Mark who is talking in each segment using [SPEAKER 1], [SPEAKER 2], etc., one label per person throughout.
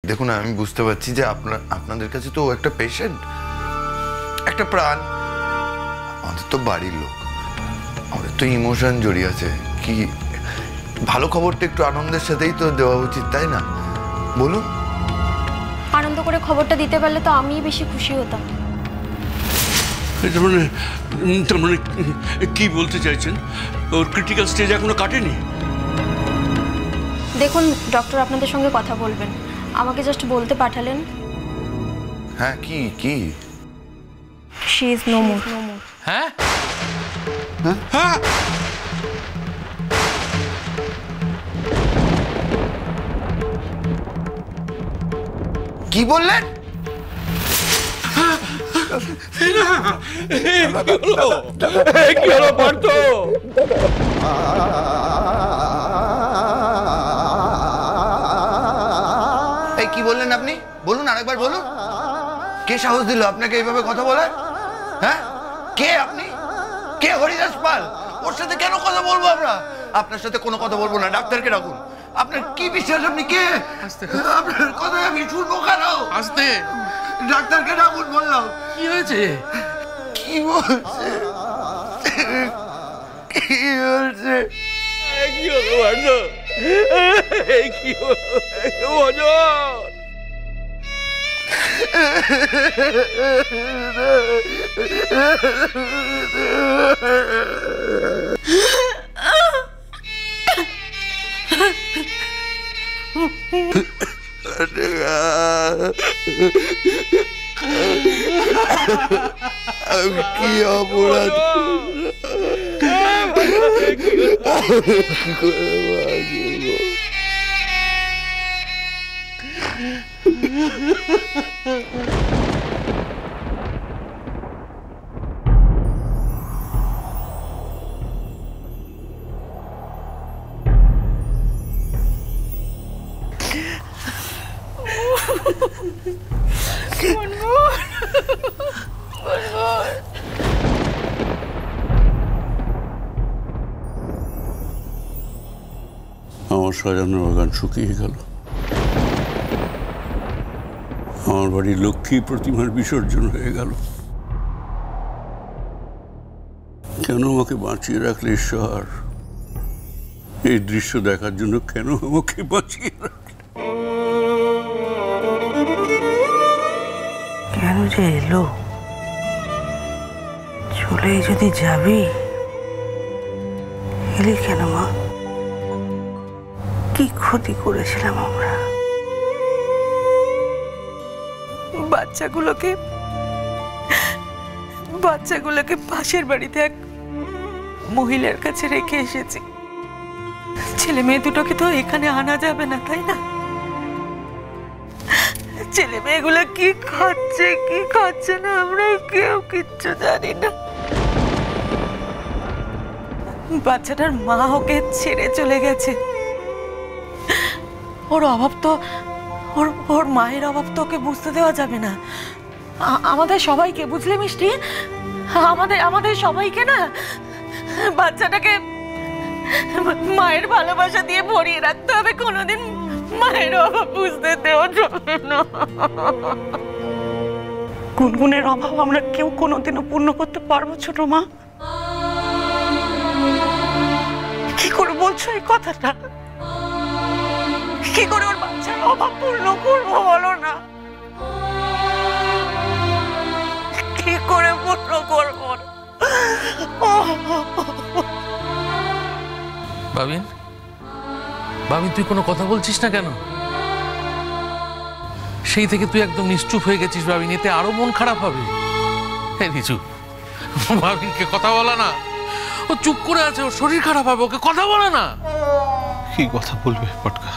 [SPEAKER 1] দেখুন আমি বুঝতে পারছি যে আপনাদের কাছে তো একটা পেশেন্ট, একটা প্রাণ। আমাদের তো বাড়ির লোক, আমাদের তো ইমোশন জড়িয়ে আছে। কি ভালো খবরটা একটু আনন্দের সাথেই তো দেওয়া উচিত, তাই না? বলুন।
[SPEAKER 2] আনন্দ করে খবরটা দিতে পারলে তো আমিই বেশি খুশি হতাম।
[SPEAKER 3] তার মানে কি বলতে চাইছেন? ওর ক্রিটিক্যাল স্টেজ এখনো কাটেনি?
[SPEAKER 2] দেখুন ডক্টর আপনাদের সঙ্গে কথা বলবেন, আমাকে জাস্ট বলতে পাঠালেন।
[SPEAKER 1] হ্যাঁ কি কি?
[SPEAKER 2] She is no more.
[SPEAKER 3] হ্যাঁ হ্যাঁ,
[SPEAKER 1] কি বললেন? কি বললেন আপনি? বলুন, আরেকবার বলুন। কে সাহস দিল আপনাকে এইভাবে কথা বলে? হ্যাঁ, কে আপনি? কে হরিদাস পাল? ওর সাথে কেন কথা বলবো আমরা? আপনার সাথে কোনো কথা বলবো না, ডাক্তারকে ডাকুন। আপনার কি বিশ্বাস? আপনি কে? আপনার কথা আমি শুনবো কেন?
[SPEAKER 3] আস্তে,
[SPEAKER 1] ডাক্তারকে ডাকুন বললাম।
[SPEAKER 3] কি হয়েছে?
[SPEAKER 1] কি বলছে? কি বলছে?
[SPEAKER 3] কি হলো ভার্য? কি হলো?
[SPEAKER 1] আমি কি অপরাধ
[SPEAKER 3] আমার সাজানো বাগান শুকিয়ে গেল। আমার বাড়ির লক্ষ্মী প্রতিমার বিসর্জন হয়ে গেল। কেন আমাকে বাঁচিয়ে রাখলে ঈশ্বর? এই দৃশ্য দেখার জন্য কেন আমাকে বাঁচিয়ে রাখলে?
[SPEAKER 4] কেন যে এলো? চলে যদি যাবি, এলি কেন মা? কি ক্ষতি করেছিলাম আমরা? বাচ্চাগুলোকে পাশের বাড়িতে এক মহিলার কাছে রেখে এসেছি। ছেলে মেয়ে দুটোকে তো এখানে আনা যাবে না, তাই না? ছেলে মেয়েগুলো কি খাচ্ছে না আমরা কেউ কিচ্ছু জানি না। বাচ্চাটার মা ওকে ছেড়ে চলে গেছে। ওর অভাব তো ওর মায়ের অভাব তো ওকে বুঝতে দেওয়া যাবে না। আমাদের সবাইকে, বুঝলে মিষ্টি? আমাদের সবাইকে না বাচ্চাটাকে মায়ের ভালোবাসা দিয়ে ভরিয়ে রাখতে হবে। কোনোদিন মায়ের অভাব বুঝতে দেওয়া যাবে না। গুনগুনের অভাব আমরা কেউ কোনোদিনও পূর্ণ করতে পারবো ছোট মা? কি করে বলছো এই কথাটা? কি করে ওর বাচ্চার অভাব পূর্ণ করবো বলো না? কি করে পূর্ণ করবো?
[SPEAKER 5] বাবিন, তুই কোনো কথা বলছিস না কেন? সেই থেকে তুই একদম নিশ্চুপ হয়ে গেছিস বাবিন, এতে আরো মন খারাপ হবে। নিচু, বাবিনকে কথা বলা না, ও চুপ করে আছে, ওর শরীর খারাপ হবে, ওকে কথা বলা না।
[SPEAKER 6] কি কথা বলবে পটকা?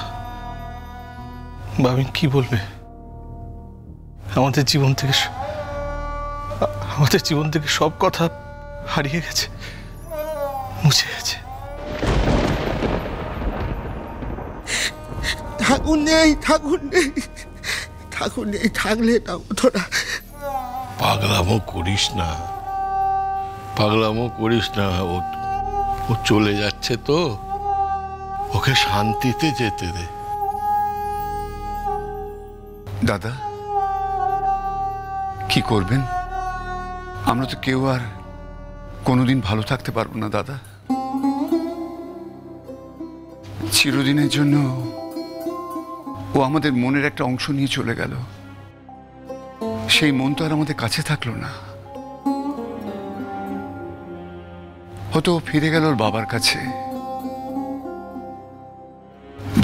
[SPEAKER 6] বাবিন কি বলবে? আমাদের জীবন থেকে সব কথা হারিয়ে গেছে, মুছে গেছে।
[SPEAKER 7] ঠাকুর নেই থাকলে না তোরা।
[SPEAKER 6] পাগলামো করিস না, ও চলে যাচ্ছে তো, ওকে শান্তিতে যেতে দে।
[SPEAKER 8] দাদা কি করবেন? আমরা তো কেউ আর কোনোদিন ভালো থাকতে পারবো না দাদা। চিরদিনের জন্য ও আমাদের মনের একটা অংশ নিয়ে চলে গেল। সেই মন তো আর আমাদের কাছে থাকলো না। হয়তো ও ফিরে গেল ওর বাবার কাছে।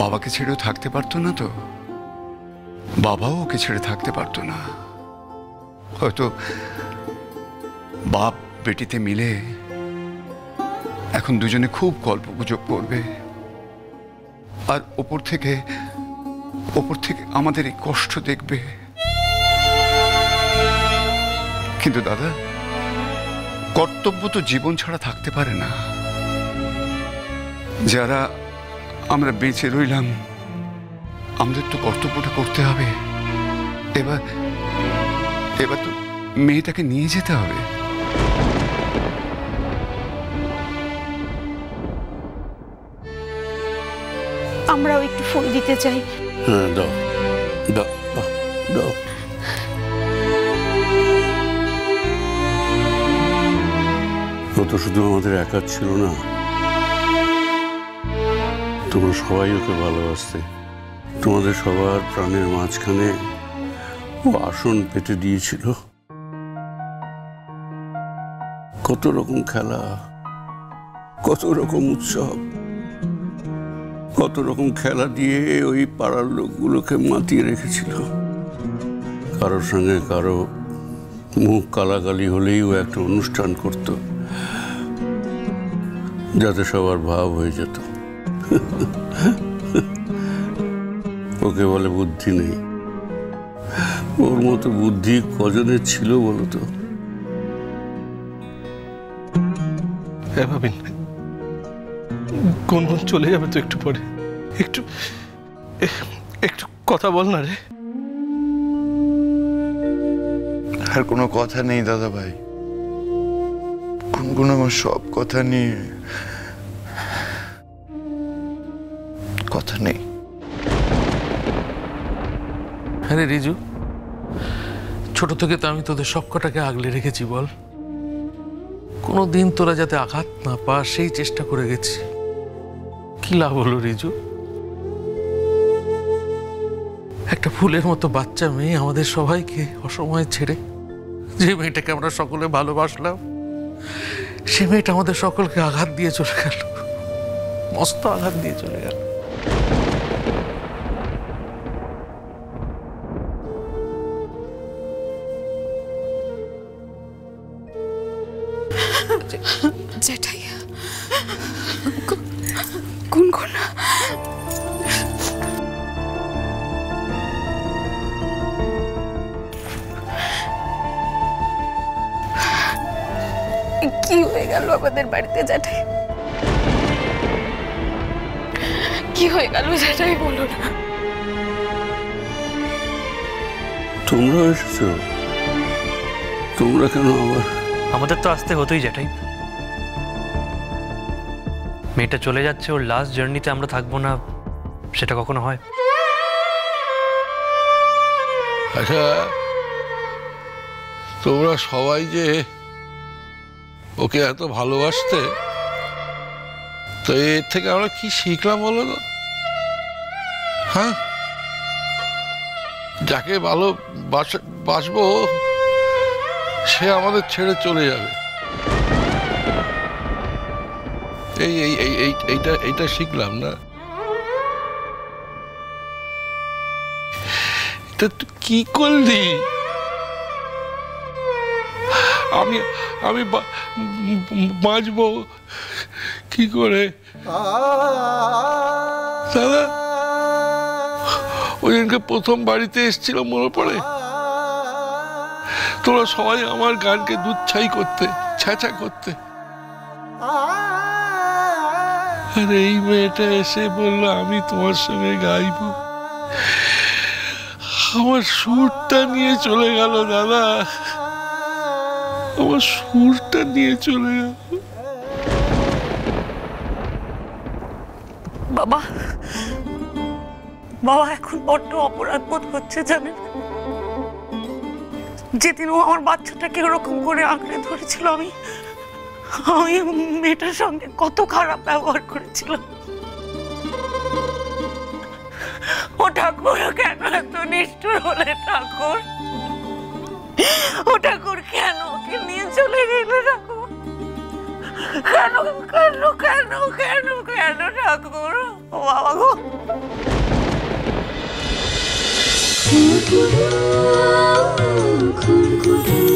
[SPEAKER 8] বাবাকে ছেড়েও থাকতে পারতো না, তো বাবাও ওকে ছেড়ে থাকতে পারতো না। হয়তো বাপ বেটিতে মিলে এখন দুজনে খুব গল্পগুজব করবে, আর ওপর থেকে আমাদের এই কষ্ট দেখবে। কিন্তু দাদা, কর্তব্য তো জীবন ছাড়া থাকতে পারে না। যারা আমরা বেঁচে রইলাম, আমাদের তো কর্তব্যটা করতে হবে। এবার তো মেয়েটাকে নিয়ে যেতে হবে।
[SPEAKER 4] আমরাও একটু ফুল দিতে চাই।
[SPEAKER 3] হ্যাঁ, দাও দাও দাও দাও। ও তো শুধু আমাদের একা ছিল না, তোমরা সবাই ওকে ভালোবাসতে। তোমাদের সবার প্রাণের মাঝখানে ও আসন পেতে দিয়েছিল। কত রকম খেলা, কত রকম উৎসব, কত রকম খেলা দিয়ে ওই পাড়ার লোকগুলোকে মাতিয়ে রেখেছিল। কারোর সঙ্গে কারো মুখ কালাকালি হলেই ও একটা অনুষ্ঠান করত, যাতে সবার ভাব হয়ে যেত। ওকে বলে বুদ্ধি নেই। ওর মতো বুদ্ধি কজনের ছিল বলো তো?
[SPEAKER 6] হ্যাঁ ভাবিন, গুনগুন চলে যাবে তো একটু পরে। একটু কথা বল না রে।
[SPEAKER 1] আর কোনো কথা নেই দাদা ভাই। গুনগুন আমার সব কথা নিয়ে কথা নেই।
[SPEAKER 5] আরে রিজু, ছোট থেকে তো আমি তোদের সব কটাকে আগলে রেখেছি বল। কোনোদিন তোরা যাতে আঘাত না পা সেই চেষ্টা করে গেছি। কি লাভ হলো রিজু? একটা ফুলের মতো বাচ্চা মেয়ে আমাদের সবাইকে অসময়ে ছেড়ে, যে মেয়েটাকে আমরা সকলে ভালোবাসলাম, সে মেয়েটা আমাদের সকলকে আঘাত দিয়ে চলে গেল, মস্ত আঘাত দিয়ে চলে গেল।
[SPEAKER 9] জেঠাই, গুনগুন কি হয়ে গেল আমাদের বাড়িতে জেঠাই? কি হয়ে গেল জেঠাই, বলো না।
[SPEAKER 3] তোমরা এসেছো? তোমরা কেন আবার?
[SPEAKER 10] আমাদের তো আসতে হতোই জেঠাই। মেয়েটা চলে যাচ্ছে, ওর লাস্ট জার্নিতে আমরা থাকবো না, সেটা কখনো হয়?
[SPEAKER 3] আচ্ছা, তোমরা সবাই যে ওকে এত ভালোবাসতে, তো এর থেকে আমরা কি শিখলাম বলো না? হ্যাঁ, যাকে ভালোবাসবো সে আমাদের ছেড়ে চলে যাবে, এইটা শিখলাম না? এটা তুই কি করলি? আমি বাঁচবো কি করে দাদা? ওই দিনকে প্রথম বাড়িতে এসেছিল মনে পড়ে? তোরা সবাই আমার গানকে দুধছাই করতে, ছ্যাঁচা করতে, আর এই মেয়েটা এসে বললো আমি তোমার সঙ্গে গাইব। আমার সুরটা নিয়ে চলে গেল দাদা, আমার সুরটা নিয়ে চলে গেল।
[SPEAKER 4] বাবা, বাবা এখন বড্ড অপরাধ বোধ হচ্ছে জানেন। যেদিন ও আমার বাচ্চাটাকে ওরকম করে আঁকড়ে ধরেছিল, আমি মেয়েটার সঙ্গে কত খারাপ ব্যবহার করেছিলাম। ও ঠাকুর কেন এত নিষ্ঠুর হলে ঠাকুর? ও ঠাকুর কেন ওকে নিয়ে চলে গেলে ঠাকুর? কেন কেন কেন কেন কেন ঠাকুর? ও বাবা গো।
[SPEAKER 11] খুন খুন